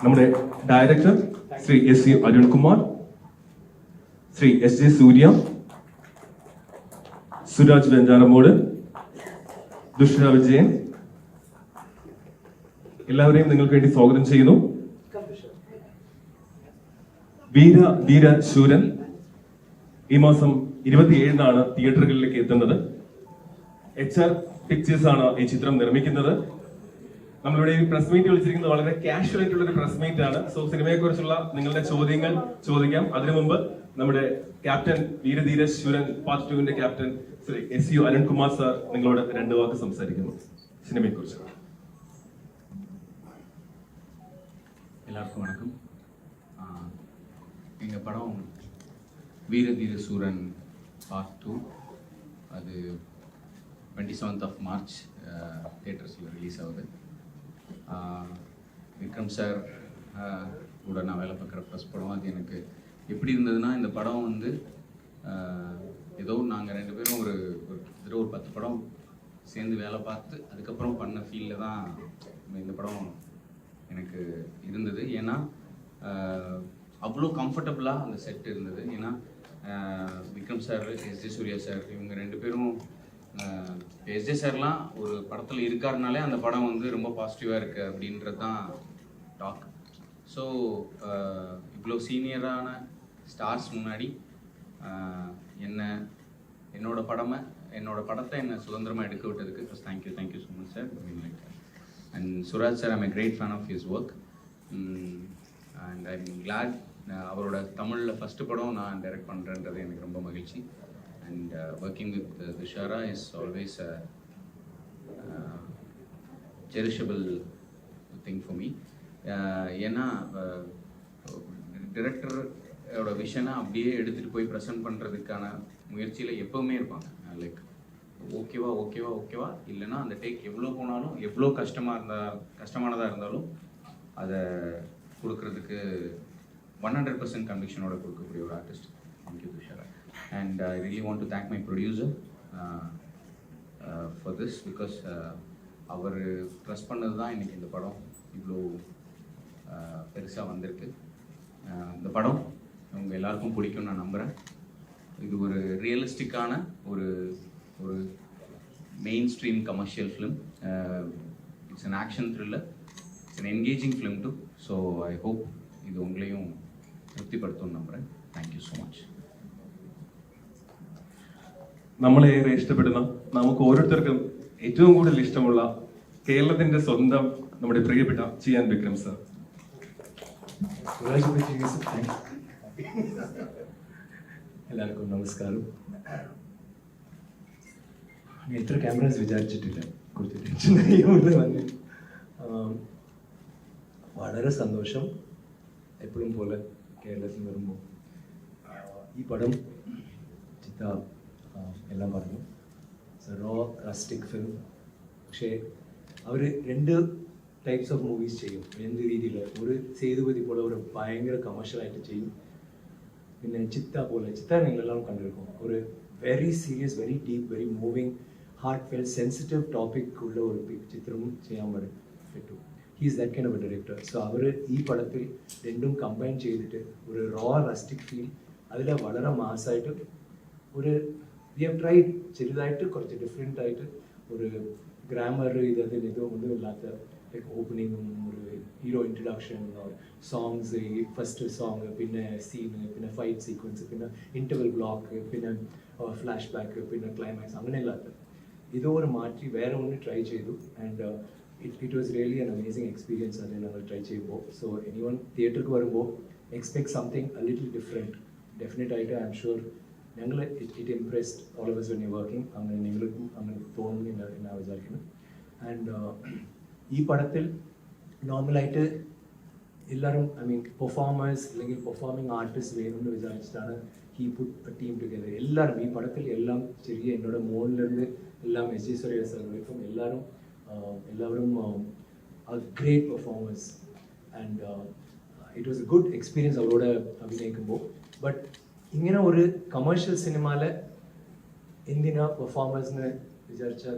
നമ്മുടെ director Shri S C Arunkumar, Shri S J Surya, Suraj Venjaramoodu, Dushara Vijayan, എല്ലാവരെയും നിങ്ങൾക്ക് വേണ്ടി സ്വാഗതം ചെയ്യുന്നു. വീര ധീര ശൂരൻ ഈ മാസം 27-നാണ് തിയേറ്ററുകളിലേക്ക് എത്തുന്നത്. HR പിക്ചേഴ്സ് ആണ് ഈ ചിത്രം നിർമ്മിക്കുന്നത്. നമ്മളിവിടെ ഈ പ്രസ് മീറ്റ് വിളിച്ചിരിക്കുന്നത് വളരെ കാഷ്വൽ ആയിട്ടുള്ള ഒരു പ്രസ് മീറ്റ് ആണ്. സോ സിനിമയെ കുറിച്ചുള്ള നിങ്ങളുടെ ചോദ്യങ്ങൾ ചോദിക്കാം. അതിനു മുമ്പ് നമ്മുടെ ക്യാപ്റ്റൻ വീരധീര ശൂരൻ പാർട്ട് 2-ന്റെ captain Shri SU Arunkumar sir നിങ്ങളോട് 2 വാക്ക് സംസാരിക്കുന്നു സിനിമയെ കുറിച്ച്. எல்லாருக்கும் வணக்கம். எங்கள் படம் வீரதீர சூரன் பார்ட் 2 அது 27th of March தியேட்டர்ஸில் ரிலீஸ் ஆகுது. விக்ரம் சார் கூட நான் வேலை பார்க்குற ஃபர்ஸ்ட் படம். அது எனக்கு எப்படி இருந்ததுன்னா, இந்த படம் வந்து ஏதோ நாங்கள் 2 பேரும் ஒரு 10 படம் சேர்ந்து வேலை பார்த்து அதுக்கப்புறம் பண்ண ஃபீல்டில் தான் இந்த படம் எனக்கு இருந்தது. ஏன்னா அவ்வளோ கம்ஃபர்டபுளாக அந்த செட் இருந்தது. ஏன்னா Vikram sir, SJ Surya sir, இவங்க 2 பேரும், எஸ்ஜே சார்லாம் ஒரு படத்தில் இருக்காருனாலே அந்த படம் வந்து ரொம்ப பாசிட்டிவாக இருக்குது அப்படின்றது தான் டாக். ஸோ இவ்வளோ சீனியரான ஸ்டார்ஸ் முன்னாடி என்னோட படத்தை என்னை சுதந்திரமாக எடுக்க விட்டதுக்கு first thank you so much sir. And Suraj sir, I'm a great fan of his work. And I'm glad அவரோட தமிழில் ஃபஸ்ட்டு படம் நான் டைரக்ட் பண்ணுறேன்றது எனக்கு ரொம்ப மகிழ்ச்சி. And working with Dushara is always a cherishable thing for me. ஏன்னா டிரெக்டரோட விஷனை அப்படியே எடுத்துகிட்டு போய் ப்ரெசென்ட் பண்ணுறதுக்கான முயற்சியில் எப்போவுமே இருப்பாங்க. லைக் ஓகேவா இல்லைன்னா அந்த டேக் எவ்வளோ போனாலும், எவ்வளோ கஷ்டமானதாக இருந்தாலும் அதை கொடுக்கறதுக்கு 100% கன்விக்ஷனோட கொடுக்கக்கூடிய ஒரு artist. Thank you Thushara. And I really want to thank my producer for this, because அவர் ட்ரஸ்ட் பண்ணது தான் இன்றைக்கி இந்த படம் இவ்வளோ பெருசாக வந்திருக்கு. இந்த படம் உங்கள் எல்லாருக்கும் பிடிக்கும்னு நான் நம்புகிறேன். இது ஒரு ரியலிஸ்டிக்கான ஒரு mainstream commercial film. It's an action thriller. It's an engaging film too. So I hope இது உங்களையும் തൃപ്തിപ്പെടുത്തുമെന്ന് നമ്പുറേൻ. Thank you so much. നമ്മളെ ഏറെ ഇഷ്ടപ്പെടുന്ന, നമുക്ക് ഓരോരുത്തർക്കും ഏറ്റവും കൂടുതൽ ഇഷ്ടമുള്ള കേരളത്തിന്റെ സ്വന്തം നമ്മുടെ പ്രിയപ്പെട്ട ചിയാൻ വിക്രം സർ. എല്ലാവർക്കും നമസ്കാരം. എത്ര ക്യാമറാസ് വിചാരിച്ചിട്ടില്ല, കുറച്ച് ടെൻഷനായി വന്നു. വളരെ സന്തോഷം എപ്പോഴും പോലെ കേരളത്തിൽ വരുമ്പോൾ. ഈ പടം ചിത്ത എല്ലാം പറഞ്ഞു, റോ റസ്റ്റിക് ഫിലിം. പക്ഷേ അവർ 2 ടൈപ്സ് ഓഫ് മൂവീസ് ചെയ്യും. എന്ത് രീതിയിൽ ഒരു സേതുപതി പോലെ ഒരു ഭയങ്കര കമേഴ്ഷ്യലായിട്ട് ചെയ്യും. പിന്നെ ചിത്ത പോലെ, ചിത്ത നിങ്ങളെല്ലാം കണ്ടിരിക്കും, ഒരു very serious, very deep, very moving, heartfelt, sensitive topic ഉള്ള ഒരു ചിത്രവും ചെയ്യാൻ പറ്റും. He's that kind of a director. So അവർ ഈ പടത്തിൽ 2ഉം കമ്പൈൻ ചെയ്തിട്ട് ഒരു റോ റസ്റ്റിക് ഫീൽ, അതിൽ വളരെ മാസമായിട്ട് ഒരു വി ഹാവ് ട്രൈഡ് ചെറുതായിട്ട് കുറച്ച് ഡിഫറെൻ്റ് ആയിട്ട് ഒരു ഗ്രാമർ ഇതൊന്നും ഇല്ലാത്ത ലൈക്ക് ഓപ്പണിങ്ങും ഒരു ഹീറോ ഇൻട്രഡക്ഷൻ, സോങ്സ്, ഈ ഫസ്റ്റ് സോങ്, പിന്നെ സീന്, പിന്നെ ഫൈറ്റ് സീക്വൻസ്, പിന്നെ ഇൻ്റർവൽ ബ്ലോക്ക്, പിന്നെ ഫ്ലാഷ് ബാക്ക്, പിന്നെ ക്ലൈമാക്സ്, അങ്ങനെയല്ലാത്ത ഇതൊരു മാറ്റി വേറെ ഒന്ന് ട്രൈ ചെയ്തു. And it was really an amazing experience. അത് ഞങ്ങൾ ട്രൈ ചെയ്യുമ്പോൾ. സോ എനിവൺ തിയേറ്റർക്ക് വരുമ്പോൾ expect something a little different. ഡെഫിനറ്റായിട്ട് ഐ എം ഷുവർ ഞങ്ങൾ it impressed all of us when you're working. അങ്ങനെ നിങ്ങൾക്കും അങ്ങനെ തോന്നുന്നു ഞാൻ വിചാരിക്കുന്നു. ആൻഡ് ഈ പടത്തിൽ നോർമലായിട്ട് എല്ലാവരും, ഐ മീൻ പെർഫോമേഴ്സ് അല്ലെങ്കിൽ പെർഫോമിംഗ് ആർട്ടിസ്റ്റ് വേണമെന്ന് വിചാരിച്ചിട്ടാണ് he put a team together. എല്ലാവരും ഈ പടത്തിൽ എല്ലാം ചെറിയ എന്നോട് മോളിലിருந்து എല്ലാം എസ്.ജെ. സൂര്യ സാർ വரைக்கும் എല്ലാവരും great performance. And it was A good experience അവരോട് അഭിനയിക്കുമ്പോൾ. ബട്ട് ഇങ്ങനെ ഒരു കമേഴ്ഷ്യൽ സിനിമയിൽ എന്തിനാ പെർഫോമൻസിന്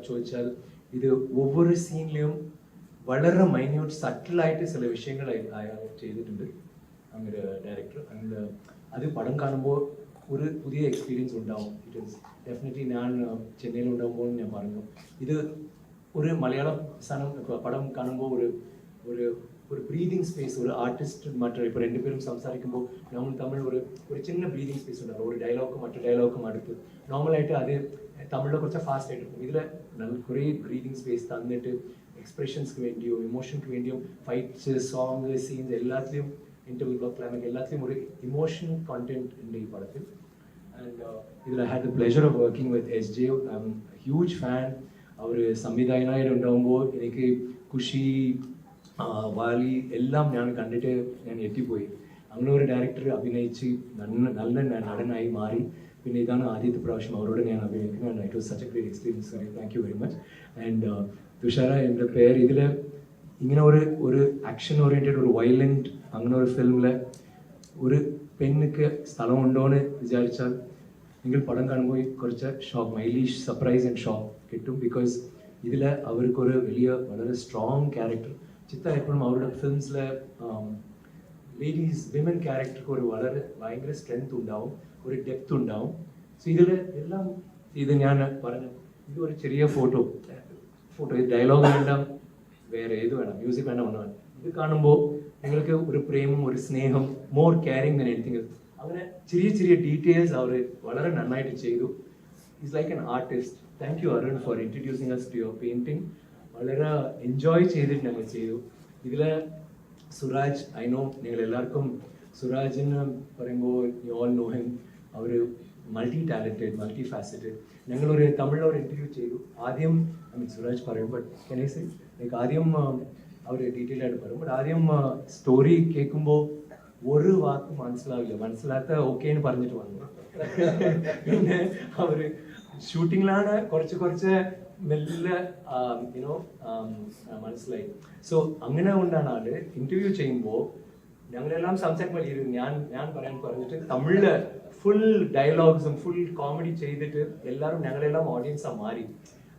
ചോദിച്ചാൽ ഇത് ഒவ்வொரு സീനിലും വളരെ മൈന്യൂട്ട് സട്ടിലായിട്ട് ചില വിഷയങ്ങൾ അയാൾ ചെയ്തിട്ടുണ്ട് അങ്ങനെ ഡയറക്ടർ. ആൻഡ് അത് പടം കാണുമ്പോൾ ഒരു പുതിയ എക്സ്പീരിയൻസ് ഉണ്ടാവും. ഇറ്റ് ഈസ് ഡെഫിനറ്റ്ലി ഞാൻ ചെന്നൈയിൽ ഉണ്ടാകുമ്പോൾ ഞാൻ പറഞ്ഞു ഇത് ഒരു മലയാളം പടം കാണുമ്പോൾ ഒരു ഒരു ബ്രീതിങ് സ്പേസ്, ഒരു ആർട്ടിസ്റ്റ് മറ്റൊരു ഇപ്പോൾ രണ്ടുപേരും സംസാരിക്കുമ്പോൾ നമ്മൾ തമ്മിൽ ഒരു ചിന്ന ബ്രീതിങ് സ്പേസ് ഉണ്ടാവും. ഒരു ഡയലോഗും മറ്റു ഡയലോഗും അടുത്ത് നോർമലായിട്ട് അത് തമിഴിൽ കുറച്ച് ഫാസ്റ്റ് ആയിട്ട് இருக்கும். ഇതിൽ കുറേ ബ്രീതിങ് സ്പേസ് തന്നിട്ട് എക്സ്പ്രഷൻസ്ക്ക് വേണ്ടിയോ ഇമോഷൻക്ക് വേണ്ടിയോ ഫൈറ്റ്സ്, സോങ്, സീൻസ് എല്ലാത്തിലും ഇന്റർവ്യൂ ബ്ലോക്ക് ക്ലൈമാക്സ് എല്ലാത്തിലും ഒരു ഇമോഷൻ കോണ്ടന്റ് ഉണ്ട് ഈ പടത്തിൽ. ആൻഡ് ഇതിൽ I had the pleasure of working with SJ. I'm huge fan. അവർ സംവിധായകനായിട്ടുണ്ടാകുമ്പോൾ എനിക്ക് ഖുഷി, വാലി എല്ലാം ഞാൻ കണ്ടിട്ട് ഞാൻ എത്തിപ്പോയി. അങ്ങനെ ഒരു ഡയറക്ടർ അഭിനയിച്ച് നല്ല നടനായി മാറി. പിന്നെ ഇതാണ് ആദ്യത്തെ പ്രാവശ്യം അവരോട് ഞാൻ അഭിനയിക്കുന്നത്. It was such A great experience. Thank you very much. And Thushara എൻ്റെ പേര് ഇതിൽ ഇങ്ങനെ ഒരു ആക്ഷൻ ഓറിയൻറ്റഡ് ഒരു വയലൻറ്റ് അങ്ങനെ ഒരു ഫിലിമിൽ ഒരു പെണ്ണിക്ക് സ്ഥലമുണ്ടോയെന്ന് വിചാരിച്ചാൽ നിങ്ങൾ പടം കാണുമ്പോൾ കുറച്ച് ഷോക്ക്, മൈലീഷ് സർപ്രൈസ് ആൻഡ് ഷോക്ക് കിട്ടും. ബിക്കോസ് ഇതിൽ അവർക്കൊരു വലിയ വളരെ സ്ട്രോങ് ക്യാരക്ടർ. ചിത്ത എപ്പോഴും അവരുടെ ഫിലിംസിലെ ലേഡീസ് വിമൻ ക്യാരക്ടർക്ക് ഒരു വളരെ ഭയങ്കര സ്ട്രെങ്ത് ഉണ്ടാവും, ഒരു ഡെപ്ത് ഉണ്ടാവും. സോ ഇതിൽ എല്ലാം ഇത് ഞാൻ പറഞ്ഞു ഇത് ഒരു ചെറിയ ഫോട്ടോ ഡയലോഗ് വേണ്ട, വേറെ ഏത് വേണം, മ്യൂസിക് വേണ്ട, ഒന്നും വേണം. ഇത് കാണുമ്പോൾ നിങ്ങൾക്ക് ഒരു പ്രേമം, ഒരു സ്നേഹം, മോർ കെയറിങ് ദാൻ എനിത്തിങ്. അങ്ങനെ ചെറിയ ചെറിയ ഡീറ്റെയിൽസ് അവർ വളരെ നന്നായിട്ട് ചെയ്തു. Is like an artist. Thank you Arun for introducing us to your painting. വളരെ എൻജോയ് ചെയ്തിട്ട് ഞങ്ങൾ ചെയ്തു. ഇതിൽ സുരാജ്, ഐ നോ നിങ്ങൾ എല്ലാവർക്കും സുരാജിന് പറയുമ്പോൾ യു ഓൾ നോ ഹിം. അവർ മൾട്ടി ടാലൻറ്റഡ്, മൾട്ടി ഫാസറ്റഡ്. ഞങ്ങളൊരു തമിഴിലൊരു ഇൻ്റർവ്യൂ ചെയ്തു. ആദ്യം സുരാജ് പറയും, but can I say like ആദ്യം അവർ ഡീറ്റെയിൽ ആയിട്ട് പറയും. ബട്ട് ആദ്യം സ്റ്റോറി കേൾക്കുമ്പോൾ ഒരു വാക്ക് മനസ്സിലാത്ത ഓക്കേന്ന് പറഞ്ഞിട്ട് വന്നു. പിന്നെ അവർ ഷൂട്ടിങ്ങിലാണ് കുറച്ച് മെല്ലെ യുനോ മനസ്സിലായി. സോ അങ്ങനെ കൊണ്ടാണ് ആള് ഇന്റർവ്യൂ ചെയ്യുമ്പോൾ ഞങ്ങളെല്ലാം സംസാരിക്കുമ്പോൾ ഞാൻ പറഞ്ഞിട്ട് തമിഴില് ഫുൾ ഡയലോഗ്സും ഫുൾ കോമഡി ചെയ്തിട്ട് എല്ലാവരും ഞങ്ങളെല്ലാം ഓഡിയൻസാ മാറി.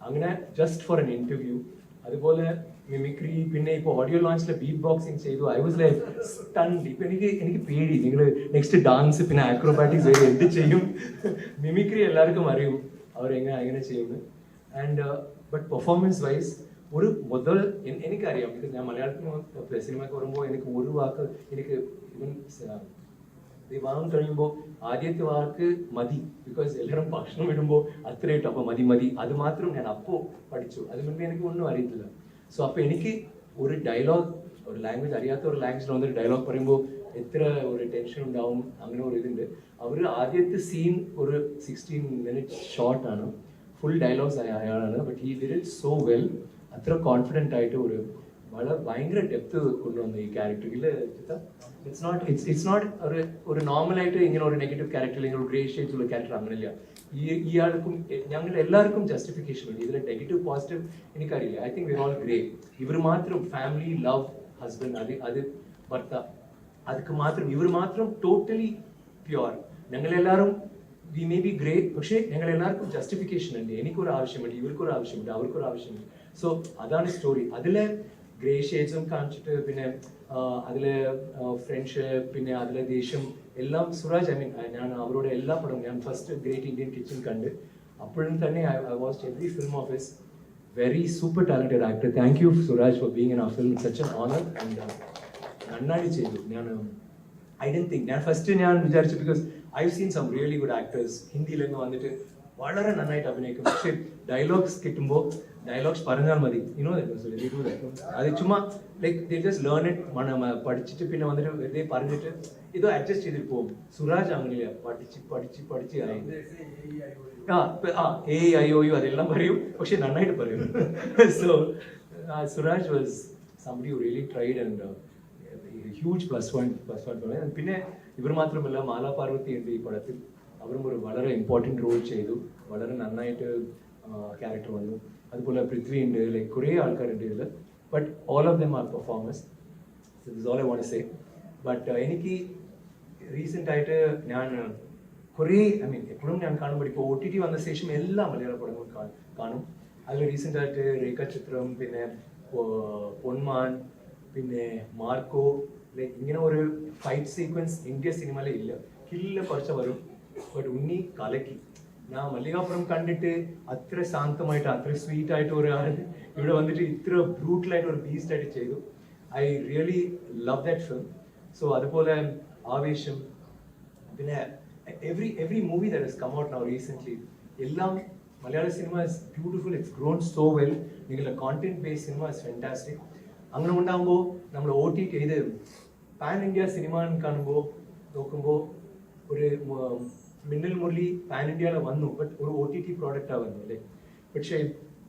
അങ്ങനെ ജസ്റ്റ് ഫോർ എൻ ഇന്റർവ്യൂ. അതുപോലെ മിമിക്രി, പിന്നെ ഇപ്പോൾ ഓഡിയോ ലോഞ്ചിലെ ബീറ്റ് ബോക്സിങ് ചെയ്തു. I was like stunt. ഇപ്പൊ എനിക്ക് പേടി, നിങ്ങൾ നെക്സ്റ്റ് ഡാൻസ് പിന്നെ ആക്രോബാറ്റിക്സ് വരെ എന്ത് ചെയ്യും. മിമിക്രി എല്ലാവർക്കും അറിയും അവരെങ്ങനെ ചെയ്യുന്നു. ആൻഡ് ബട്ട് പെർഫോമൻസ് വൈസ് ഒരു മുതൽ എനിക്കറിയാം. ബിക്കോസ് ഞാൻ മലയാളത്തിൽ സിനിമയ്ക്ക് വരുമ്പോൾ എനിക്ക് ഒരു വാക്ക് എനിക്ക് ഇവൻ വിവാഹം കഴിയുമ്പോൾ ആദ്യത്തെ വാക്ക് മതി. ബിക്കോസ് എല്ലാവരും ഭക്ഷണം ഇടുമ്പോൾ അത്രയായിട്ട് അപ്പോൾ മതി അത് മാത്രം ഞാൻ അപ്പോൾ പഠിച്ചു. അത് മുന്നേ എനിക്ക് ഒന്നും അറിയത്തില്ല. സോ അപ്പോൾ എനിക്ക് ഒരു ഡയലോഗ്, ഒരു ലാംഗ്വേജ് അറിയാത്ത ഒരു ലാംഗ്വേജിൽ വന്നൊരു ഡയലോഗ് പറയുമ്പോൾ എത്ര ഒരു ടെൻഷൻ ഉണ്ടാവും. അങ്ങനെ ഒരു ഇതുണ്ട്. അവർ ആദ്യത്തെ സീൻ ഒരു 16 minutes ഷോർട്ടാണ്, ഫുൾ ഡയലോഗ്സ് അയാളാണ്. But he did it so well. അത്ര കോൺഫിഡൻ്റ് ആയിട്ട് ഒരു വളരെ ഭയങ്കര ഡെപ്ത് കൊണ്ടുവന്നു ഈ ക്യാരക്ടറിൽ. ഇറ്റ്സ് നോട്ട് ഒരു നോർമലായിട്ട് ഇങ്ങനെ ഒരു നെഗറ്റീവ് ക്യാരക്ടർ, ഇങ്ങനെ ഒരു ഗ്രേ ഷെയ്ഡ്സ് ഉള്ള ക്യാരക്ടർ അങ്ങനെയില്ല. ഇയാൾക്കും ഞങ്ങൾ എല്ലാവർക്കും ജസ്റ്റിഫിക്കേഷൻ ഉണ്ട്. ഇതിൽ നെഗറ്റീവ് പോസിറ്റീവ് എനിക്കറിയില്ല. I think വിർ all grey. ഇവർ മാത്രം ഫാമിലി, ലവ്, ഹസ്ബൻഡ്, അത് ഭർത്ത, അതൊക്കെ മാത്രം ഇവർ മാത്രം ടോട്ടലി പ്യുവർ. ഞങ്ങളെല്ലാവരും വി മേ ബി ഗ്രേ, പക്ഷേ ഞങ്ങൾ എല്ലാവർക്കും ജസ്റ്റിഫിക്കേഷൻ ഉണ്ട്. എനിക്കൊരു ആവശ്യമുണ്ട്, ഇവർക്കൊരു ആവശ്യമുണ്ട്, അവർക്കൊരു ആവശ്യമുണ്ട്. സോ അതാണ് സ്റ്റോറി. അതിലെ ഗ്രേ ഷെയ്ഡ്സും കാണിച്ചിട്ട് പിന്നെ അതിലെ ഫ്രണ്ട്ഷിപ്പ്, പിന്നെ അതിലെ ദേഷ്യം എല്ലാം സുരാജ്, ഞാൻ അവരോട് എല്ലാ പടവും ഞാൻ ഫസ്റ്റ് ഗ്രേറ്റ് ഇന്ത്യൻ കിച്ചൺ കണ്ട് അപ്പോഴും തന്നെ I watch every film of his. Very super talented actor. Thank you Suraj for being in our film. Such an honour. And നന്നായി ചെയ്തു. ഐ ഡോണ്ട് തിങ്ക് ഞാൻ വിചാരിച്ചു, because I seen some really good actors ഹിന്ദിയിലൊന്നും വന്നിട്ട് വളരെ നന്നായിട്ട് അഭിനയിക്കും. പക്ഷെ ഡയലോഗ്സ് കിട്ടുമ്പോൾ ഡയലോഗ്സ് പറഞ്ഞാൽ മതി. അത് ചുമ്മാ like they just learn it, പഠിച്ചിട്ട് പിന്നെ വന്നിട്ട് വെറുതെ പറഞ്ഞിട്ട് ഇത് അഡ്ജസ്റ്റ് ചെയ്തിട്ട് പോകും. സുരാജ് അങ്ങനെയില്ല, പഠിച്ച് ആയി. AIOU അതെല്ലാം പറയും, പക്ഷെ നന്നായിട്ട് പറയും. So Suraj was somebody who really tried and huge plus point. പിന്നെ ഇവർ മാത്രമല്ല, മാലാ പാർവതി ഉണ്ട് ഈ പടത്തിൽ. അവരും ഒരു വളരെ ഇമ്പോർട്ടൻറ്റ് റോൾ ചെയ്തു. വളരെ നന്നായിട്ട് ക്യാരക്ടർ വന്നു. അതുപോലെ പൃഥ്വി ഉണ്ട്. ലൈക്ക് കുറേ ആൾക്കാരുണ്ട് ഇതിൽ. But all of them are performers. This all I want to say. But എനിക്ക് റീസെൻ്റ് ആയിട്ട് ഞാൻ കുറേ എപ്പോഴും ഞാൻ കാണുമ്പോൾ ഇപ്പോൾ OTT വന്ന ശേഷം എല്ലാ മലയാള പടങ്ങളും കാണും. അതിൽ റീസെൻ്റ് ആയിട്ട് രേഖാചിത്രം, പിന്നെ പൊന്മാൻ, പിന്നെ മാർക്കോ, ലൈക്ക് ഇങ്ങനെ ഒരു ഫൈറ്റ് സീക്വൻസ് ഇന്ത്യ സിനിമയിലെ ഇല്ല. കില്ല കുറച്ച് വരും, ബട്ട് ഉണ്ണി കലക്കി. ഞാൻ മല്ലികാപുരം കണ്ടിട്ട് അത്ര ശാന്തമായിട്ട് അത്ര സ്വീറ്റ് ആയിട്ട് ഒരാൾ ഇവിടെ വന്നിട്ട് ഇത്ര ബ്രൂട്ടലായിട്ട് ഒരു ബീസ്റ്റ് ആയിട്ട് ചെയ്തു. I really love that film. So അതുപോലെ ആവേശം, പിന്നെ every movie that has come out now recently, എല്ലാം Malayala cinema is beautiful, it's grown so well. നിങ്ങളുടെ content based cinema is fantastic. അങ്ങനെ ഉണ്ടാകുമ്പോൾ നമ്മൾ OTT ഇത് പാൻ ഇന്ത്യ സിനിമ കാണുമ്പോൾ നോക്കുമ്പോൾ ഒരു മിന്നൽ മുരളി പാൻ ഇന്ത്യയിൽ വന്നു, ബട്ട് ഒരു OTT പ്രോഡക്റ്റാണ് വന്നു അല്ലേ. പക്ഷേ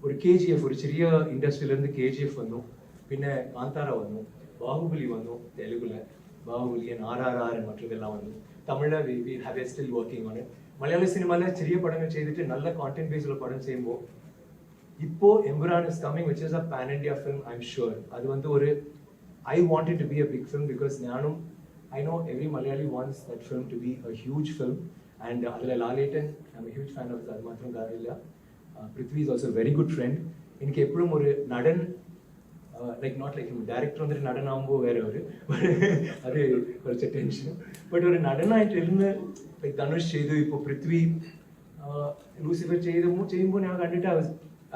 ഒരു KGF, ഒരു ചെറിയ ഇൻഡസ്ട്രിയിലിருந்து KGF വന്നു, പിന്നെ കാന്താര വന്നു, ബാഹുബലി വന്നു തെലുഗുലെ, ബാഹുബലി RRR മറ്റതെല്ലാം വന്നു. Tamil we have still working on it. മലയാള സിനിമയിലെ ചെറിയ പടങ്ങൾ ചെയ്തിട്ട് നല്ല കോണ്ടന്റ് ബേസ്ഡുള്ള പടം ചെയ്യുമ്പോൾ ഇപ്പോൾ Empuraan is coming, which is a pan India film. I'm sure അത് വന്ന് ഒരു I wanted to be a big film because ഞാനും I know every Malayali wants that film to be a huge film. And അതിലെ Lalettan I'm a huge fan of, അത് മാത്രം കാര്യമില്ല. Prithvi is also very good friend. എനിക്ക് എപ്പോഴും ഒരു നടൻ like not like director വന്നിട്ട് നടനാകുമ്പോൾ വേറെ ഒരു അത് കുറച്ച് ടെൻഷൻ, ബട്ട് ഒരു നടനായിട്ട് ഇരുന്ന് ലൈക്ക് ധനുഷ് ചെയ്തു, ഇപ്പോൾ പൃഥ്വി ലൂസിഫർ ചെയ്യുമ്പോൾ ഞാൻ കണ്ടിട്ട്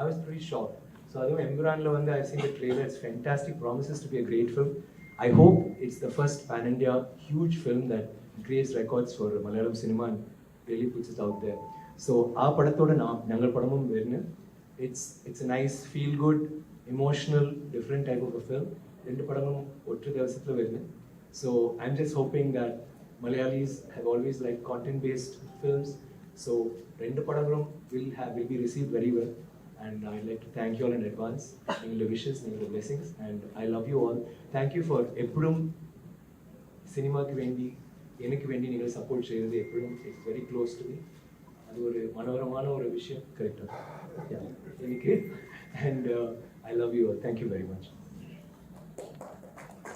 I was pretty shocked. So അതും എംബുരാനിൽ വന്ന് I've seen the trailer, it's fantastic, promises to be a great film. I hope it's the first pan India huge film that creates records for Malayalam cinema and really puts it out there. So ആ പടത്തോടെ ഞങ്ങൾ പടമും വരുന്നു. It's a nice feel good emotional different type of a film. രണ്ട് പടങ്ങളും ഒറ്റ ദിവസത്തിൽ വരുന്നു. So I'm just hoping that Malayalis have always liked content based films. So രണ്ട് പടങ്ങളും will be received very well. And I'd like to thank you all in advance. Your wishes, your blessings, and I love you all. Thank you for എപ്പോഴും സിനിമയ്ക്ക് വേണ്ടി എനിക്ക് വേണ്ടി നിങ്ങൾ support ചെയ്തത്. എപ്പോഴും it's very close to me. അത് ഒരു മനോഹരமான ഒരു വിഷയം കറക്റ്റാണ് എനിക്ക്. And I love you all. Thank you very much.